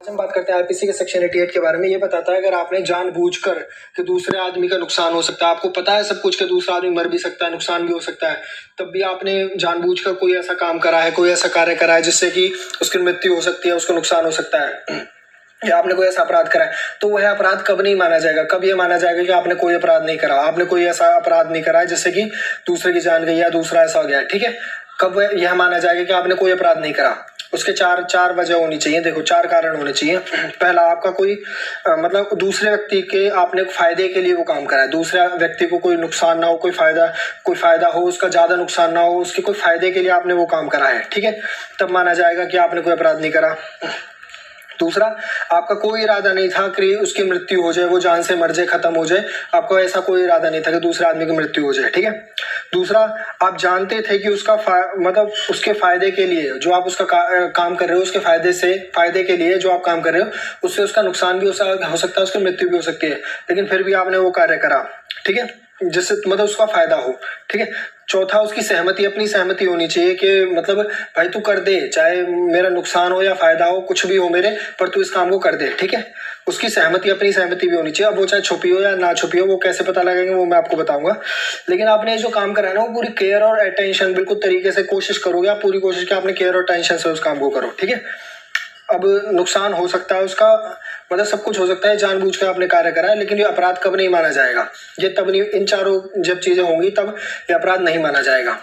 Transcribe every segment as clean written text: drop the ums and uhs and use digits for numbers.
हम बात करते हैं आईपीसी के सेक्शन 88 के बारे में। ये बताता है अगर आपने जानबूझकर कि दूसरे आदमी का नुकसान हो सकता है, आपको पता है सब कुछ कि दूसरा आदमी मर भी सकता है, नुकसान भी हो सकता है, तब भी आपने जानबूझकर कोई ऐसा काम करा है, कोई ऐसा कार्य करा है जिससे कि उसकी मृत्यु हो सकती है, उसको नुकसान हो सकता है, या आपने कोई ऐसा अपराध करा है, तो वह अपराध कब नहीं माना जाएगा? कब ये माना जाएगा कि आपने कोई अपराध नहीं करा, आपने कोई ऐसा अपराध नहीं करा है जिससे कि दूसरे की जान गई या दूसरा ऐसा हो गया है। ठीक है, कब यह माना जाएगा कि आपने कोई अपराध नहीं करा? उसके चार वजह होनी चाहिए। देखो, 4 कारण होने चाहिए। पहला, आपका कोई मतलब दूसरे व्यक्ति के आपने फायदे के लिए वो काम करा है, दूसरे व्यक्ति को कोई नुकसान ना हो, कोई फायदा हो, उसका ज्यादा नुकसान ना हो, उसके कोई फायदे के लिए आपने वो काम करा है। ठीक है, तब माना जाएगा कि आपने कोई अपराध नहीं करा। दूसरा, आपका कोई इरादा नहीं था कि उसकी मृत्यु हो जाए, वो जान से मर जाए, खत्म हो जाए, आपका ऐसा कोई इरादा नहीं था कि दूसरे आदमी की मृत्यु हो जाए। ठीक है। दूसरा, आप जानते थे कि उसका मतलब उसके फायदे के लिए जो आप उसका काम कर रहे हो, उसके फायदे के लिए जो आप काम कर रहे हो, उससे उसका नुकसान भी हो सकता है, उसकी मृत्यु भी हो सकती है, लेकिन फिर भी आपने वो कार्य करा। ठीक है, जिससे मतलब उसका फायदा हो। ठीक है। चौथा, उसकी सहमति, अपनी सहमति होनी चाहिए कि मतलब भाई तू कर दे, चाहे मेरा नुकसान हो या फायदा हो, कुछ भी हो मेरे, पर तू इस काम को कर दे। ठीक है, उसकी सहमति, अपनी सहमति भी होनी चाहिए। अब वो चाहे छुपी हो या ना छुपी हो, वो कैसे पता लगेगा वो मैं आपको बताऊंगा। लेकिन आपने जो काम करा है ना, वो पूरी केयर और अटेंशन, बिल्कुल तरीके से कोशिश करोगे आप, पूरी कोशिश की आपने केयर और टेंशन से उस काम को करो। ठीक है। अब नुकसान हो सकता है उसका, मतलब सब कुछ हो सकता है, जानबूझ कर आपने कार्य करा है, लेकिन ये अपराध कब नहीं माना जाएगा? ये तब नहीं, इन चारों जब चीजें होंगी तब ये अपराध नहीं माना जाएगा।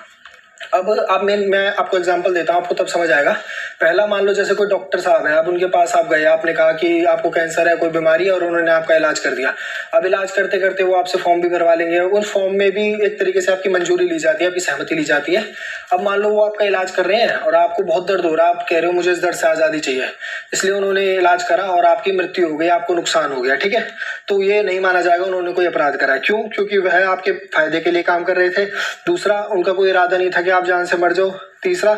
अब आप मैं आपको एग्जांपल देता हूँ, आपको तब समझ आएगा। पहला, मान लो जैसे कोई डॉक्टर साहब है, अब उनके पास आप गए, आपने कहा कि आपको कैंसर है, कोई बीमारी है, और उन्होंने आपका इलाज कर दिया। अब इलाज करते करते वो आपसे फॉर्म भी भरवा लेंगे, उस फॉर्म में भी एक तरीके से आपकी मंजूरी ली जाती है, आपकी सहमति ली जाती है। अब मान लो वो आपका इलाज कर रहे हैं और आपको बहुत दर्द हो रहा है, आप कह रहे हो मुझे इस दर्द से आज़ादी चाहिए, इसलिए उन्होंने इलाज करा और आपकी मृत्यु हो गई, आपको नुकसान हो गया। ठीक है, तो ये नहीं माना जाएगा उन्होंने कोई अपराध करा है। क्यों? क्योंकि वह आपके फायदे के लिए काम कर रहे थे। दूसरा, उनका कोई इरादा नहीं था कि आप जान से मर जाओ। तीसरा,